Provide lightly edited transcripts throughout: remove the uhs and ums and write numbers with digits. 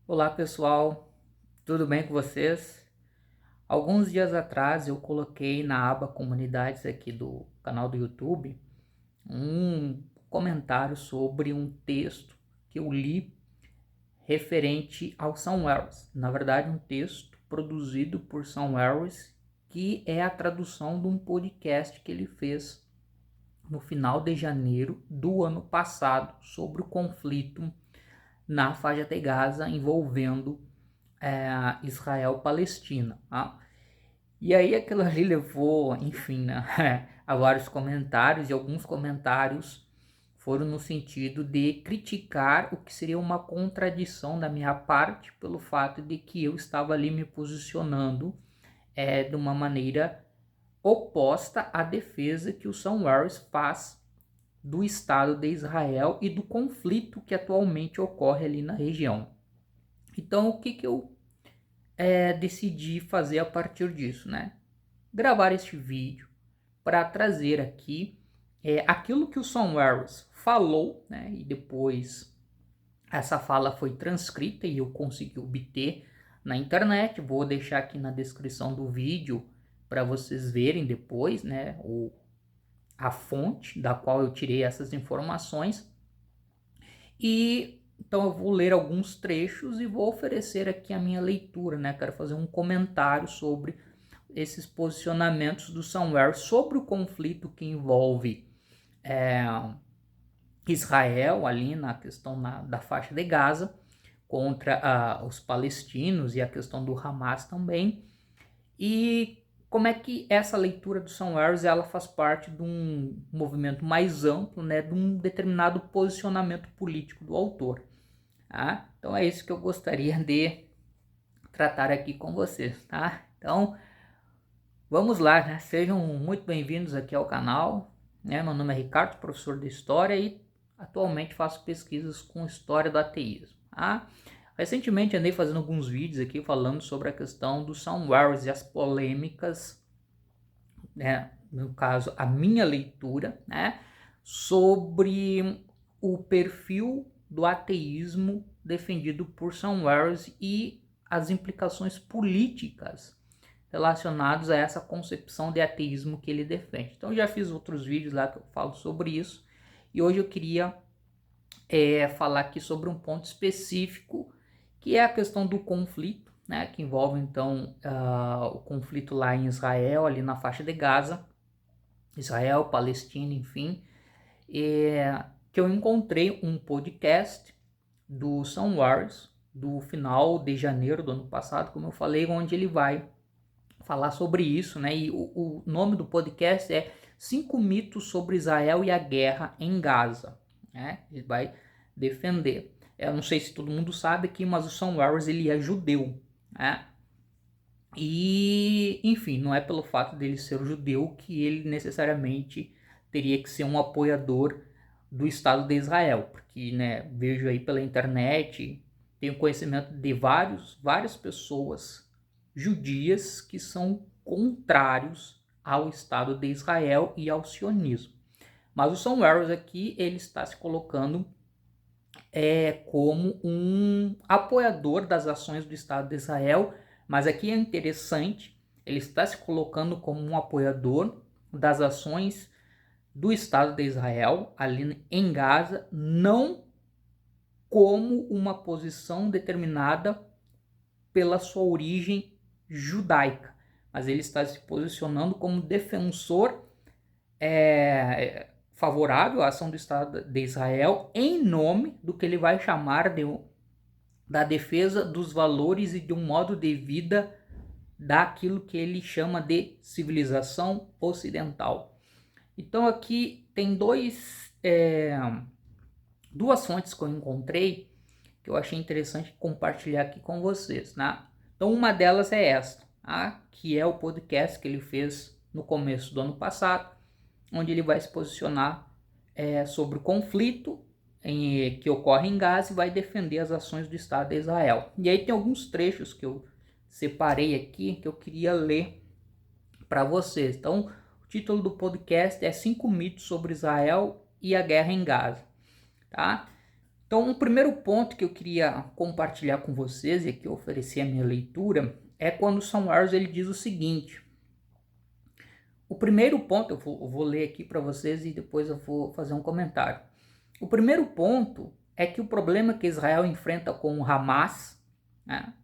Olá pessoal, tudo bem com vocês? Alguns dias atrás eu coloquei na aba comunidades aqui do canal do YouTube um comentário sobre um texto que eu li referente ao Sam Harris. Na verdade, um texto produzido por Sam Harris, que é a tradução de um podcast que ele fez no final de janeiro do ano passado sobre o conflito na faixa de Gaza envolvendo Israel-Palestina. Tá? E aí aquilo ali levou, enfim, né, a vários comentários, e alguns comentários foram no sentido de criticar o que seria uma contradição da minha parte pelo fato de que eu estava ali me posicionando de uma maneira oposta à defesa que o Sam Harris faz do Estado de Israel e do conflito que atualmente ocorre ali na região. Então, o que eu decidi fazer a partir disso, né? Gravar este vídeo para trazer aqui aquilo que o Sam Harris falou, né? E depois essa fala foi transcrita e eu consegui obter na internet. Vou deixar aqui na descrição do vídeo para vocês verem depois, né? A fonte da qual eu tirei essas informações. E então eu vou ler alguns trechos e vou oferecer aqui a minha leitura, né? Quero fazer um comentário sobre esses posicionamentos do Somewhere sobre o conflito que envolve Israel ali na questão da faixa de Gaza contra os palestinos e a questão do Hamas também, e como é que essa leitura do Somewhere ela faz parte de um movimento mais amplo, né, de um determinado posicionamento político do autor. Tá? Então é isso que eu gostaria de tratar aqui com vocês, tá? Então vamos lá, né? Sejam muito bem-vindos aqui ao canal. Né? Meu nome é Ricardo, professor de História, e atualmente faço pesquisas com História do Ateísmo. Tá? Recentemente andei fazendo alguns vídeos aqui falando sobre a questão do Sam Harris e as polêmicas, né? No caso, a minha leitura, né? Sobre o perfil do ateísmo defendido por Sam Harris e as implicações políticas relacionados a essa concepção de ateísmo que ele defende. Então já fiz outros vídeos lá que eu falo sobre isso, e hoje eu queria falar aqui sobre um ponto específico, que é a questão do conflito, né, que envolve então o conflito lá em Israel, ali na faixa de Gaza, Israel, Palestina, enfim, que eu encontrei um podcast do Sam Harris, do final de janeiro do ano passado, como eu falei, onde ele vai falar sobre isso, né? E o nome do podcast é 5 mitos sobre Israel e a guerra em Gaza, né? Ele vai defender. Eu não sei se todo mundo sabe aqui, mas o Sam Harris ele é judeu, né? E, enfim, não é pelo fato dele ser judeu que ele necessariamente teria que ser um apoiador do Estado de Israel, porque, né, vejo aí pela internet, tenho conhecimento de várias pessoas judias que são contrários ao Estado de Israel e ao sionismo. Mas o Sam Harris aqui, ele está se colocando como um apoiador das ações do Estado de Israel, mas aqui é interessante, ele está se colocando como um apoiador das ações do Estado de Israel ali em Gaza, não como uma posição determinada pela sua origem judaica, mas ele está se posicionando como defensor favorável à ação do Estado de Israel em nome do que ele vai chamar da defesa dos valores e de um modo de vida daquilo que ele chama de civilização ocidental. Então aqui tem duas fontes que eu encontrei que eu achei interessante compartilhar aqui com vocês, né? Então uma delas é esta, tá? Que é o podcast que ele fez no começo do ano passado, onde ele vai se posicionar sobre o conflito que ocorre em Gaza e vai defender as ações do Estado de Israel. E aí tem alguns trechos que eu separei aqui que eu queria ler para vocês. Então, o título do podcast é 5 mitos sobre Israel e a guerra em Gaza, tá? Então, o primeiro ponto que eu queria compartilhar com vocês e que eu ofereci a minha leitura é quando Samuel ele diz o seguinte. O primeiro ponto, eu vou ler aqui para vocês e depois eu vou fazer um comentário. O primeiro ponto é que o problema que Israel enfrenta com o Hamas, né,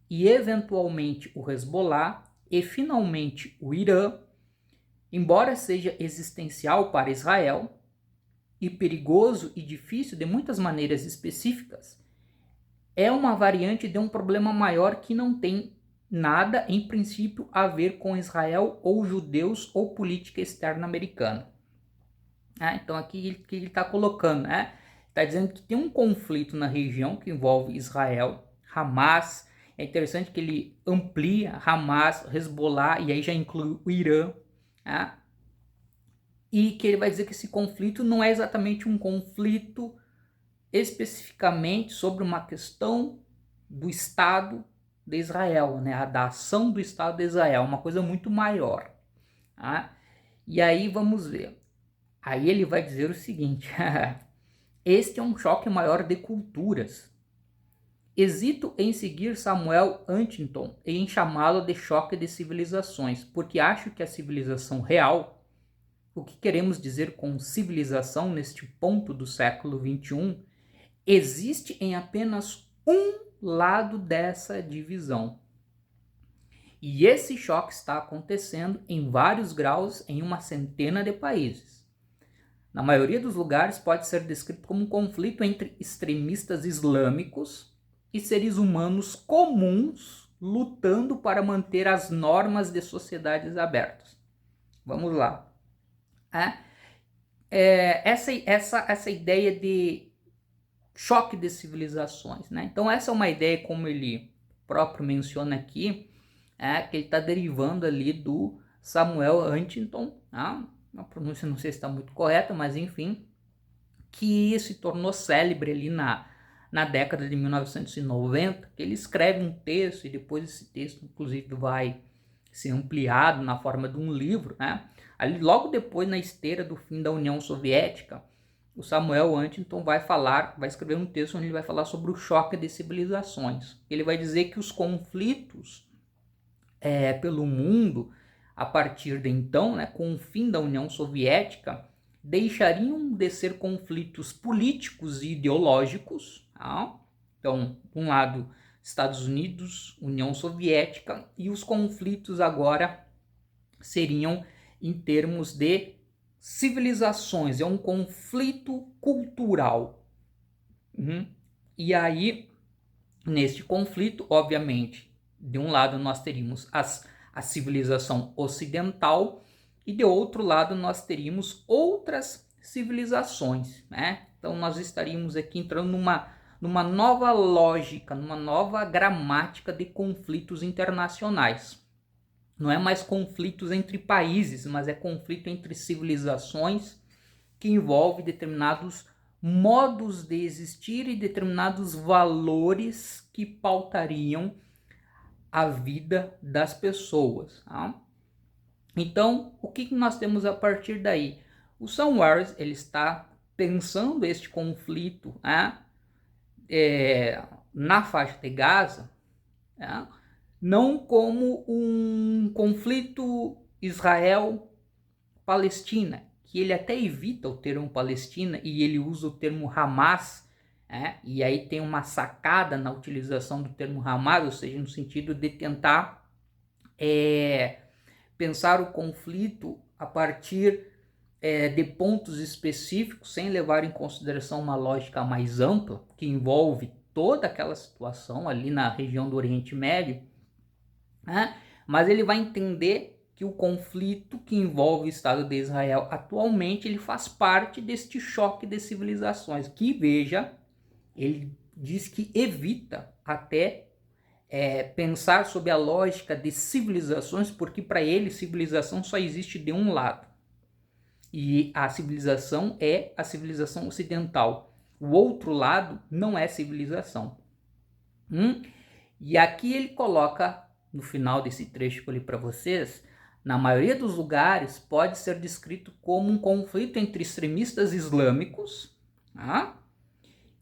e eventualmente o Hezbollah e finalmente o Irã, embora seja existencial para Israel e perigoso e difícil de muitas maneiras específicas, é uma variante de um problema maior que não tem nada, em princípio, a ver com Israel ou judeus ou política externa americana. Então aqui ele está colocando, né? Está dizendo que tem um conflito na região que envolve Israel, Hamas. É interessante que ele amplia Hamas, Hezbollah e aí já inclui o Irã. Né? E que ele vai dizer que esse conflito não é exatamente um conflito especificamente sobre uma questão do Estado de Israel, né? Da ação do Estado de Israel, uma coisa muito maior. Tá? E aí vamos ver. Aí ele vai dizer o seguinte: este é um choque maior de culturas. Hesito em seguir Samuel Huntington e em chamá-lo de choque de civilizações, porque acho que a civilização real, o que queremos dizer com civilização neste ponto do século XXI, existe em apenas um lado dessa divisão. E esse choque está acontecendo em vários graus em uma centena de países. Na maioria dos lugares pode ser descrito como um conflito entre extremistas islâmicos e seres humanos comuns lutando para manter as normas de sociedades abertas. Vamos lá. Essa ideia de choque de civilizações, né? Então essa é uma ideia, como ele próprio menciona aqui, que ele está derivando ali do Samuel Huntington, a pronúncia não sei se está muito correta, mas enfim, que se tornou célebre ali na década de 1990, que ele escreve um texto e depois esse texto inclusive vai ser ampliado na forma de um livro, né? Ali logo depois, na esteira do fim da União Soviética, o Samuel Huntington vai escrever um texto onde ele vai falar sobre o choque de civilizações. Ele vai dizer que os conflitos pelo mundo, a partir de então, né, com o fim da União Soviética, deixariam de ser conflitos políticos e ideológicos. Então, de um lado, Estados Unidos, União Soviética, e os conflitos agora seriam em termos de civilizações, é um conflito cultural. E aí, neste conflito, obviamente, de um lado nós teríamos a civilização ocidental e de outro lado nós teríamos outras civilizações, né? Então nós estaríamos aqui entrando numa nova lógica, numa nova gramática de conflitos internacionais. Não é mais conflitos entre países, mas é conflito entre civilizações que envolve determinados modos de existir e determinados valores que pautariam a vida das pessoas. Então, o que nós temos a partir daí? O Samuel ele está pensando este conflito na faixa de Gaza, não como um conflito Israel-Palestina, que ele até evita o termo Palestina e ele usa o termo Hamas, e aí tem uma sacada na utilização do termo Hamas, ou seja, no sentido de tentar pensar o conflito a partir de pontos específicos, sem levar em consideração uma lógica mais ampla, que envolve toda aquela situação ali na região do Oriente Médio, mas ele vai entender que o conflito que envolve o Estado de Israel atualmente, ele faz parte deste choque de civilizações, que, veja, ele diz que evita até pensar sobre a lógica de civilizações, porque para ele civilização só existe de um lado, e a civilização é a civilização ocidental. O outro lado não é civilização. E aqui ele coloca, no final desse trecho que eu li para vocês, na maioria dos lugares pode ser descrito como um conflito entre extremistas islâmicos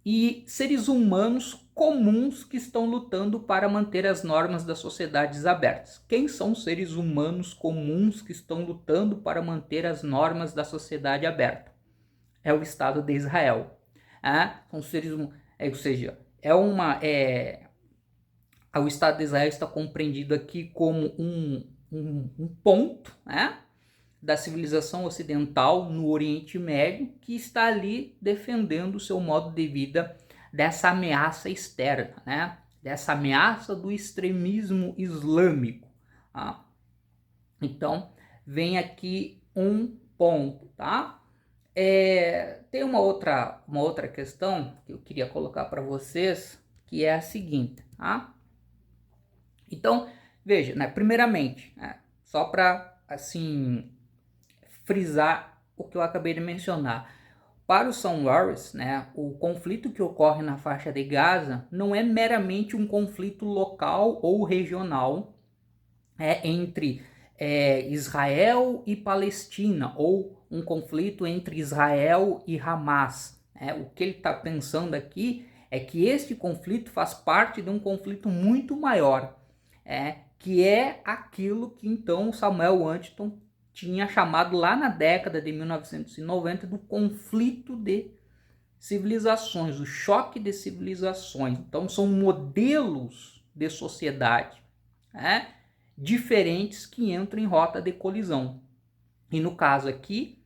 e seres humanos comuns que estão lutando para manter as normas das sociedades abertas. Quem são os seres humanos comuns que estão lutando para manter as normas da sociedade aberta? É o Estado de Israel. São seres humanos, ou seja, o Estado de Israel está compreendido aqui como um ponto, da civilização ocidental no Oriente Médio, que está ali defendendo o seu modo de vida dessa ameaça externa, dessa ameaça do extremismo islâmico. Tá? Então, vem aqui um ponto, tá? Tem uma outra questão que eu queria colocar para vocês, que é a seguinte, tá? Então, veja, primeiramente, só para assim frisar o que eu acabei de mencionar. Para o Sanwaris, o conflito que ocorre na faixa de Gaza não é meramente um conflito local ou regional entre Israel e Palestina, ou um conflito entre Israel e Hamas. O que ele está pensando aqui é que este conflito faz parte de um conflito muito maior, que é aquilo que então Samuel Huntington tinha chamado lá na década de 1990 do conflito de civilizações, o choque de civilizações. Então são modelos de sociedade diferentes que entram em rota de colisão. E no caso aqui,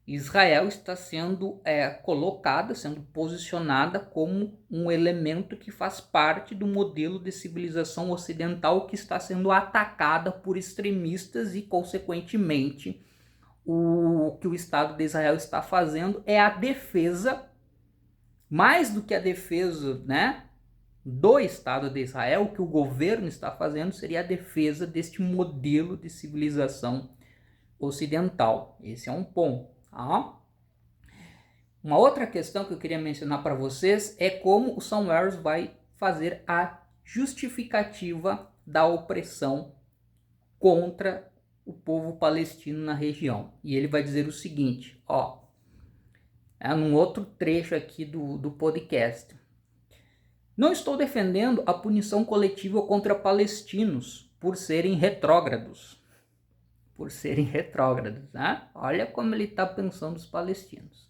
Israel está sendo colocada, sendo posicionada como um elemento que faz parte do modelo de civilização ocidental que está sendo atacada por extremistas e, consequentemente, o que o Estado de Israel está fazendo é a defesa, mais do que a defesa, do Estado de Israel. O que o governo está fazendo seria a defesa deste modelo de civilização ocidental. Esse é um ponto. Uma outra questão que eu queria mencionar para vocês é como o Sanwaris vai fazer a justificativa da opressão contra o povo palestino na região. E ele vai dizer o seguinte, num outro trecho aqui do podcast. Não estou defendendo a punição coletiva contra palestinos por serem retrógrados. Olha como ele está pensando os palestinos.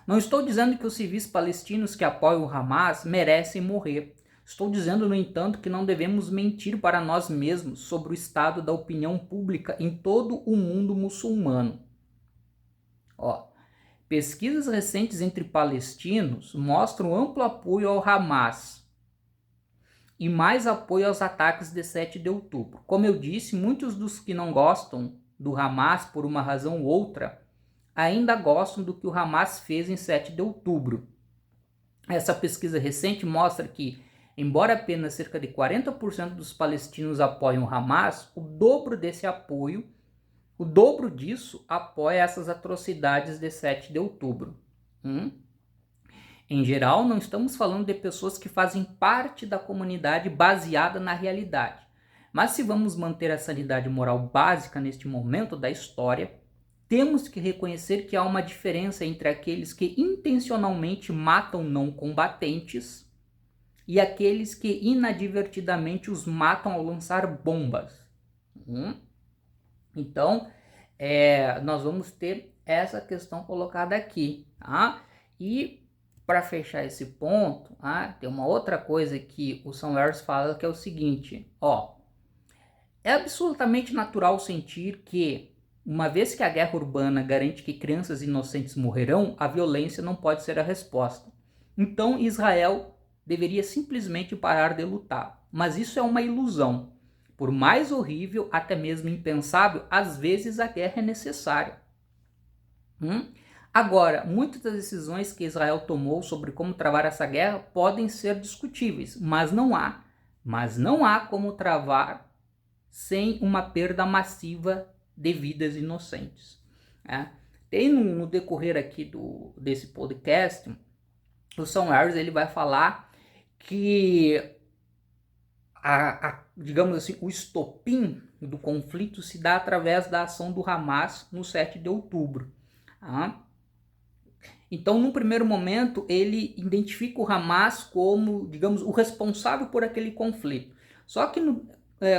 Não estou dizendo que os civis palestinos que apoiam o Hamas merecem morrer. Estou dizendo, no entanto, que não devemos mentir para nós mesmos sobre o estado da opinião pública em todo o mundo muçulmano. Pesquisas recentes entre palestinos mostram amplo apoio ao Hamas e mais apoio aos ataques de 7 de outubro. Como eu disse, muitos dos que não gostam do Hamas por uma razão ou outra ainda gostam do que o Hamas fez em 7 de outubro. Essa pesquisa recente mostra que, embora apenas cerca de 40% dos palestinos apoiam o Hamas, o dobro disso apoia essas atrocidades de 7 de outubro. Em geral, não estamos falando de pessoas que fazem parte da comunidade baseada na realidade. Mas se vamos manter a sanidade moral básica neste momento da história, temos que reconhecer que há uma diferença entre aqueles que intencionalmente matam não combatentes e aqueles que inadvertidamente os matam ao lançar bombas. Então, nós vamos ter essa questão colocada aqui. E para fechar esse ponto, tem uma outra coisa que o Sanwaris fala, que é o seguinte, é absolutamente natural sentir que, uma vez que a guerra urbana garante que crianças inocentes morrerão, a violência não pode ser a resposta. Então Israel deveria simplesmente parar de lutar. Mas isso é uma ilusão. Por mais horrível, até mesmo impensável, às vezes a guerra é necessária. Agora, muitas das decisões que Israel tomou sobre como travar essa guerra podem ser discutíveis, mas não há como travar sem uma perda massiva de vidas inocentes. Tem no decorrer aqui desse podcast, o Sanwaris ele vai falar que digamos assim, o estopim do conflito se dá através da ação do Hamas no 7 de outubro. Então, num primeiro momento, ele identifica o Hamas como, digamos, o responsável por aquele conflito. Só que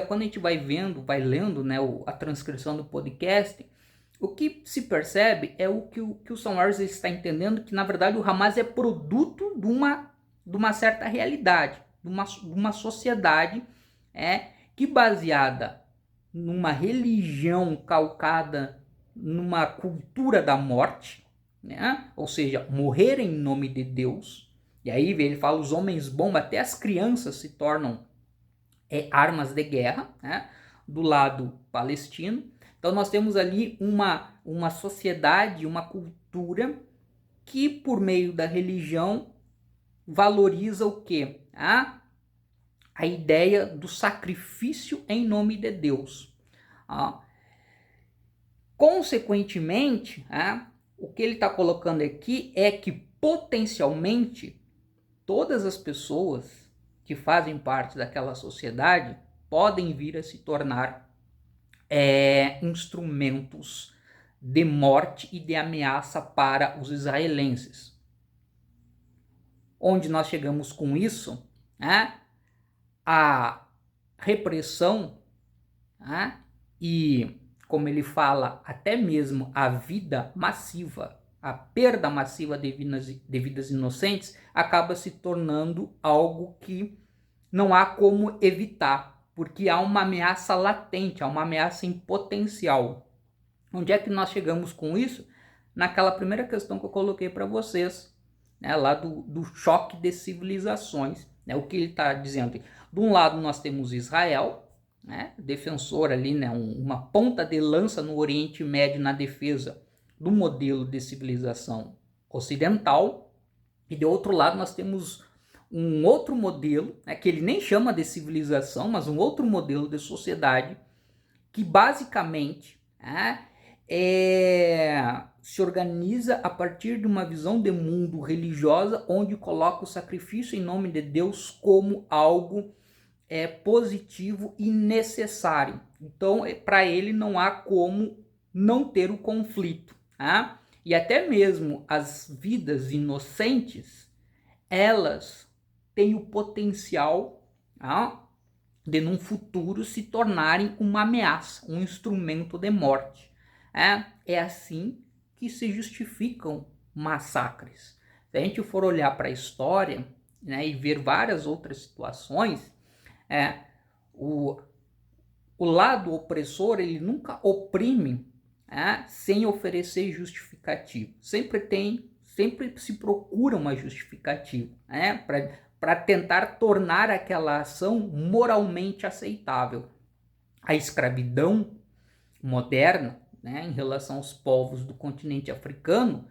quando a gente vai lendo, né, a transcrição do podcast, o que se percebe é que o Sam Harris está entendendo que, na verdade, o Hamas é produto de uma certa realidade, de uma sociedade que, baseada numa religião calcada numa cultura da morte, né? Ou seja, morrer em nome de Deus. E aí ele fala, os homens bomba, até as crianças se tornam armas de guerra, né? Do lado palestino. Então nós temos ali uma sociedade, uma cultura que, por meio da religião, valoriza o quê? A ideia do sacrifício em nome de Deus. Consequentemente, o que ele está colocando aqui é que, potencialmente, todas as pessoas que fazem parte daquela sociedade podem vir a se tornar instrumentos de morte e de ameaça para os israelenses. Onde nós chegamos com isso? A repressão e, como ele fala, até mesmo a vida massiva, a perda massiva de vidas inocentes, acaba se tornando algo que não há como evitar, porque há uma ameaça latente, há uma ameaça em potencial. Onde é que nós chegamos com isso? Naquela primeira questão que eu coloquei para vocês, né, lá do choque de civilizações. Né, o que ele está dizendo? De um lado nós temos Israel, né, defensor ali, né, uma ponta de lança no Oriente Médio na defesa do modelo de civilização ocidental, e de outro lado nós temos um outro modelo, né, que ele nem chama de civilização, mas um outro modelo de sociedade que basicamente se organiza a partir de uma visão de mundo religiosa, onde coloca o sacrifício em nome de Deus como algo positivo e necessário. Então, para ele não há como não ter o conflito. E até mesmo as vidas inocentes, elas têm o potencial de num futuro se tornarem uma ameaça, um instrumento de morte. É assim que se justificam massacres. Se a gente for olhar para a história, né, e ver várias outras situações, o lado opressor, ele nunca oprime sem oferecer justificativo. Sempre se procura uma justificativa para tentar tornar aquela ação moralmente aceitável. A escravidão moderna, né, em relação aos povos do continente africano,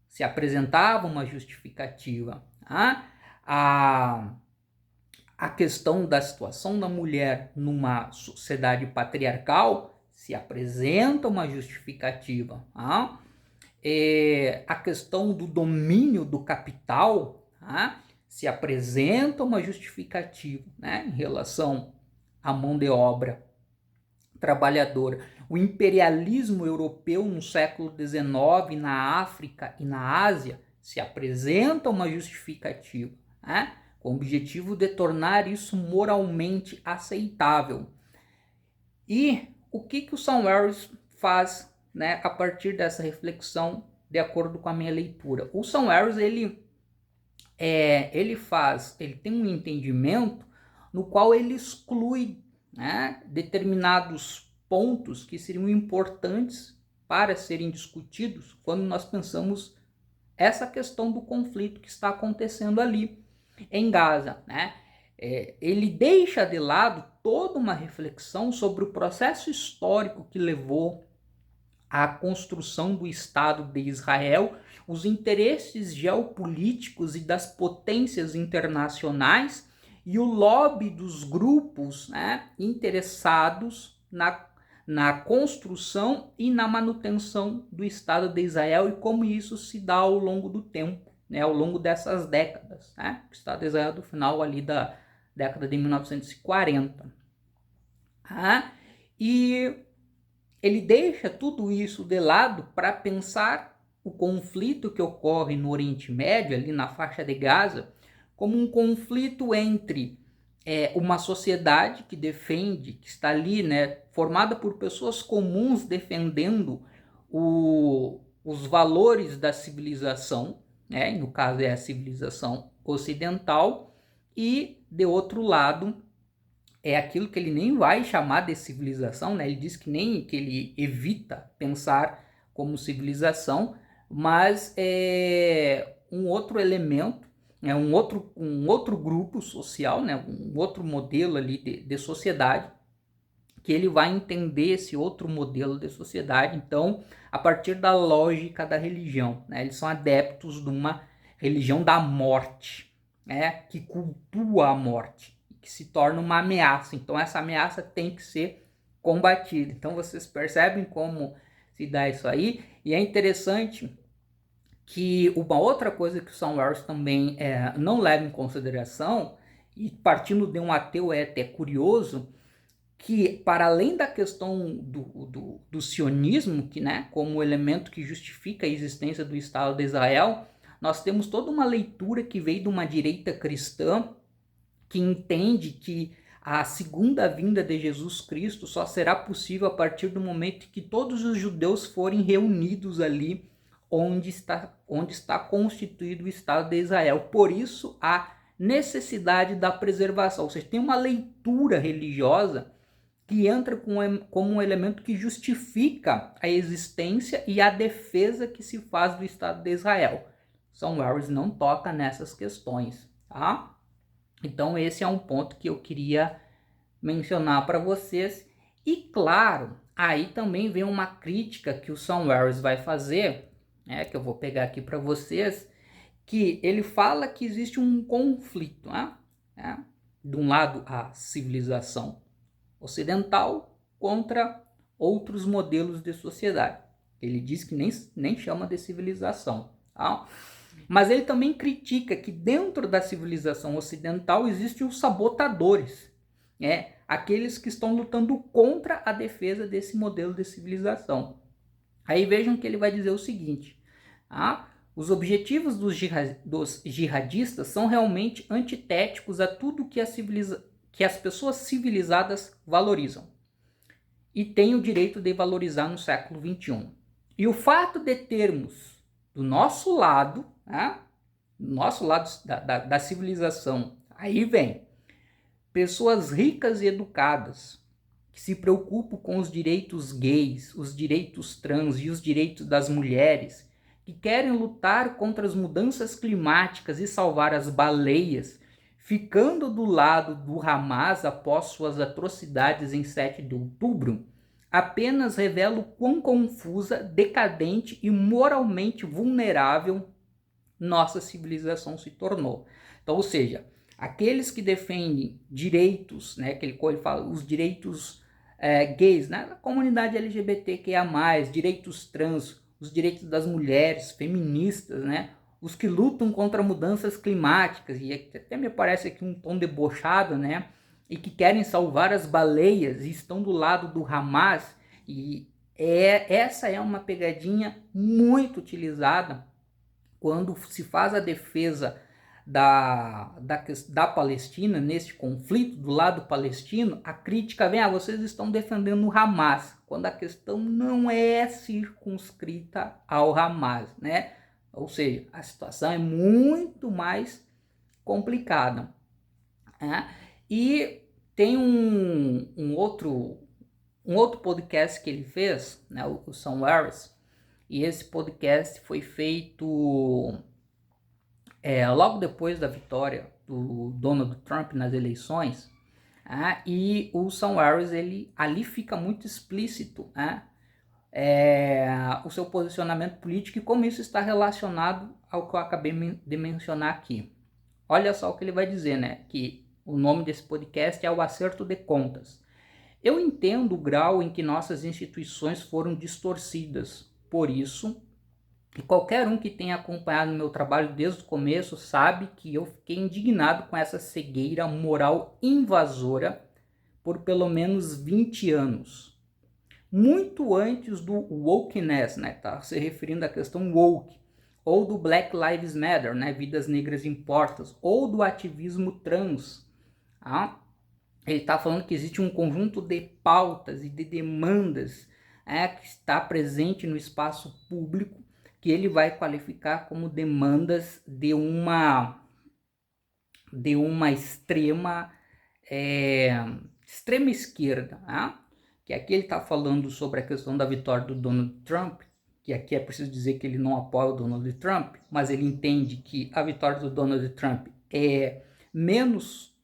se apresentava uma justificativa. A questão da situação da mulher numa sociedade patriarcal se apresenta uma justificativa. A questão do domínio do capital se apresenta uma justificativa, né, em relação à mão de obra trabalhadora. O imperialismo europeu no século XIX, na África e na Ásia, se apresenta uma justificativa, com o objetivo de tornar isso moralmente aceitável. E o que o Sam Harris faz, né, a partir dessa reflexão, de acordo com a minha leitura? O Sam Harris, ele tem um entendimento no qual ele exclui, né, determinados pontos que seriam importantes para serem discutidos quando nós pensamos essa questão do conflito que está acontecendo ali em Gaza, né? Ele deixa de lado toda uma reflexão sobre o processo histórico que levou à construção do Estado de Israel, os interesses geopolíticos e das potências internacionais e o lobby dos grupos, né, interessados na construção e na manutenção do Estado de Israel, e como isso se dá ao longo do tempo, né, ao longo dessas décadas. Né? O Estado de Israel do final ali da década de 1940. E ele deixa tudo isso de lado para pensar o conflito que ocorre no Oriente Médio, ali na faixa de Gaza, como um conflito entre uma sociedade que defende, que está ali, né, formada por pessoas comuns defendendo os valores da civilização, né, no caso é a civilização ocidental, e de outro lado é aquilo que ele nem vai chamar de civilização, né? Ele diz que ele evita pensar como civilização, mas é um outro elemento, um outro grupo social, né? Um outro modelo ali de sociedade, que ele vai entender esse outro modelo de sociedade, então, a partir da lógica da religião, né? Eles são adeptos de uma religião da morte, né? Que cultua a morte, que se torna uma ameaça. Então, essa ameaça tem que ser combatida. Então, vocês percebem como se dá isso aí. E é interessante que uma outra coisa que o Sam Wells também não leva em consideração, e partindo de um ateu é até curioso, que para além da questão do sionismo, que, né, como elemento que justifica a existência do Estado de Israel, nós temos toda uma leitura que veio de uma direita cristã que entende que a segunda vinda de Jesus Cristo só será possível a partir do momento que todos os judeus forem reunidos ali onde está constituído o Estado de Israel. Por isso, a necessidade da preservação. Ou seja, tem uma leitura religiosa que entra como um elemento que justifica a existência e a defesa que se faz do Estado de Israel. Sam Wells não toca nessas questões, tá? Então esse é um ponto que eu queria mencionar para vocês. E claro, aí também vem uma crítica que o Sam Wells vai fazer, né, que eu vou pegar aqui para vocês, que ele fala que existe um conflito, né? De um lado a civilização ocidental contra outros modelos de sociedade. Ele diz que nem chama de civilização, tá? Mas ele também critica que dentro da civilização ocidental existem os sabotadores, né? Aqueles que estão lutando contra a defesa desse modelo de civilização. Aí vejam que ele vai dizer o seguinte, tá? Os objetivos dos jihadistas são realmente antitéticos a tudo que as pessoas civilizadas valorizam e têm o direito de valorizar no século XXI. E o fato de termos do nosso lado, né, do nosso lado da civilização, aí vem pessoas ricas e educadas que se preocupam com os direitos gays, os direitos trans e os direitos das mulheres, que querem lutar contra as mudanças climáticas e salvar as baleias, ficando do lado do Hamas após suas atrocidades em 7 de outubro, apenas revela o quão confusa, decadente e moralmente vulnerável nossa civilização se tornou. Então, ou seja, aqueles que defendem direitos, né, que ele fala, os direitos gays, né, da comunidade LGBTQIA+, direitos trans, os direitos das mulheres, feministas, né, os que lutam contra mudanças climáticas, e até me parece aqui um tom debochado, né, e que querem salvar as baleias e estão do lado do Hamas, e essa é uma pegadinha muito utilizada quando se faz a defesa da Palestina, neste conflito, do lado palestino. A crítica vem, vocês estão defendendo o Hamas, quando a questão não é circunscrita ao Hamas, né? Ou seja, a situação é muito mais complicada, né? E tem um outro podcast que ele fez, né, o Sam Wells, e esse podcast foi feito logo depois da vitória do Donald Trump nas eleições, e o Sam Wells, ele ali fica muito explícito, o seu posicionamento político e como isso está relacionado ao que eu acabei de mencionar aqui. Olha só o que ele vai dizer, né? Que o nome desse podcast é O Acerto de Contas. Eu entendo o grau em que nossas instituições foram distorcidas. Por isso, e qualquer um que tenha acompanhado meu trabalho desde o começo sabe que eu fiquei indignado com essa cegueira moral invasora por pelo menos 20 anos. muito antes do wokeness, né? Tá se referindo à questão woke, ou do Black Lives Matter, né? Vidas negras importam, ou do ativismo trans. Tá? Ele está falando que existe um conjunto de pautas e de demandas que está presente no espaço público, que ele vai qualificar como demandas de uma extrema esquerda, né? Que aqui ele está falando sobre a questão da vitória do Donald Trump, que aqui é preciso dizer que ele não apoia o Donald Trump, mas ele entende que a vitória do Donald Trump é menos,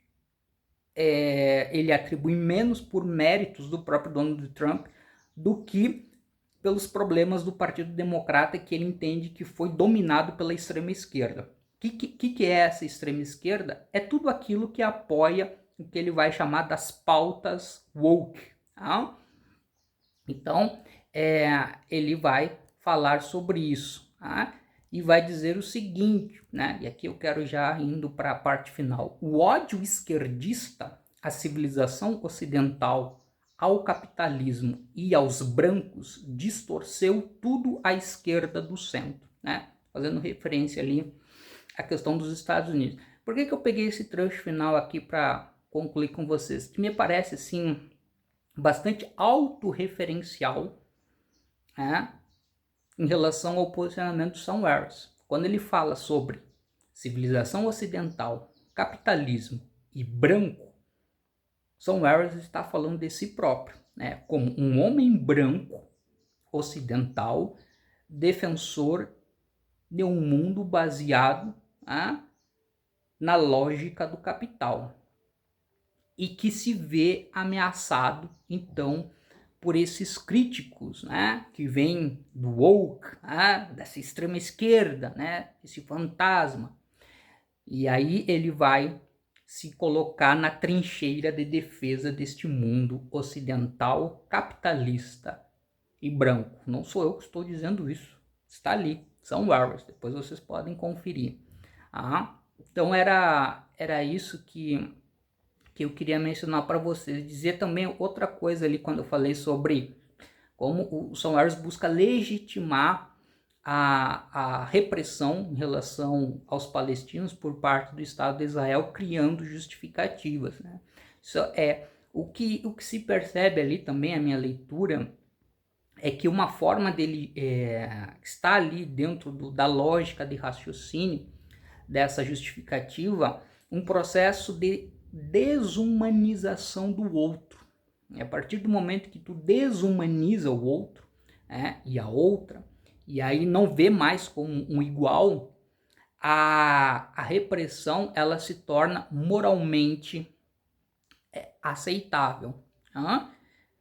ele atribui menos por méritos do próprio Donald Trump do que pelos problemas do Partido Democrata, que ele entende que foi dominado pela extrema esquerda. O que é essa extrema esquerda? É tudo aquilo que apoia o que ele vai chamar das pautas woke. Tá? Então, ele vai falar sobre isso. Tá? E vai dizer o seguinte, né? E aqui eu quero já indo para a parte final. O ódio esquerdista à civilização ocidental, ao capitalismo e aos brancos distorceu tudo à esquerda do centro, né? Fazendo referência ali à questão dos Estados Unidos. Por que eu peguei esse trecho final aqui para concluir com vocês? Que me parece, assim, bastante autorreferencial, né, em relação ao posicionamento de Sam Harris. Quando ele fala sobre civilização ocidental, capitalismo e branco, Sam Harris está falando de si próprio, né, como um homem branco ocidental, defensor de um mundo baseado na lógica do capital e que se vê ameaçado, então, por esses críticos, né, que vêm do woke, dessa extrema esquerda, né, esse fantasma. E aí ele vai se colocar na trincheira de defesa deste mundo ocidental, capitalista e branco. Não sou eu que estou dizendo isso. Está ali, são Harris, depois vocês podem conferir. Então era isso que eu queria mencionar para vocês. Dizer também outra coisa ali quando eu falei sobre como o Sam Harris busca legitimar a repressão em relação aos palestinos por parte do Estado de Israel, criando justificativas, né? Isso é o que se percebe ali também, a minha leitura, é que uma forma dele está ali dentro da lógica de raciocínio dessa justificativa, um processo de desumanização do outro. A partir do momento que tu desumaniza o outro e a outra, e aí não vê mais como um igual, a repressão ela se torna moralmente aceitável.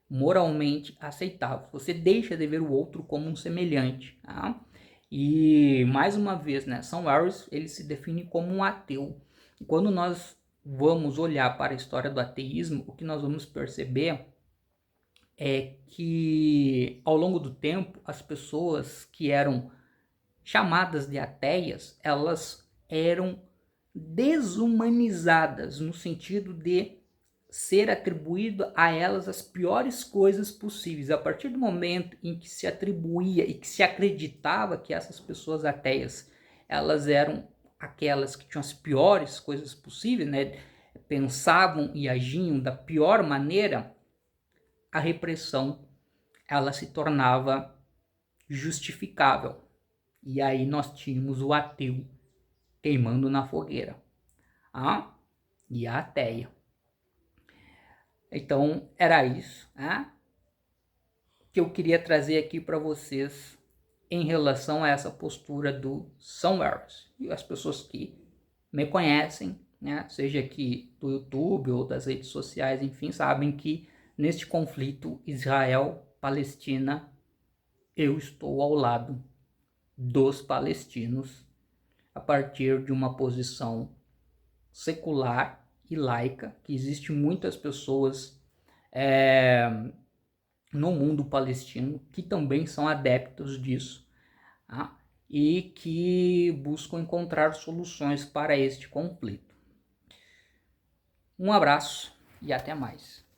Moralmente aceitável. Você deixa de ver o outro como um semelhante. E, mais uma vez, né, Sam Harris ele se define como um ateu. E quando nós vamos olhar para a história do ateísmo, o que nós vamos perceber é que, ao longo do tempo, as pessoas que eram chamadas de ateias, elas eram desumanizadas, no sentido de ser atribuído a elas as piores coisas possíveis. A partir do momento em que se atribuía e que se acreditava que essas pessoas ateias, elas eram aquelas que tinham as piores coisas possíveis, né? Pensavam e agiam da pior maneira, a repressão ela se tornava justificável. E aí nós tínhamos o ateu queimando na fogueira. E a ateia. Então, era isso que eu queria trazer aqui para vocês em relação a essa postura do Sam Harris. E as pessoas que me conhecem, né, seja aqui do YouTube ou das redes sociais, enfim, sabem que neste conflito Israel-Palestina, eu estou ao lado dos palestinos a partir de uma posição secular e laica, que existe muitas pessoas no mundo palestino que também são adeptos disso e que buscam encontrar soluções para este conflito. Um abraço e até mais.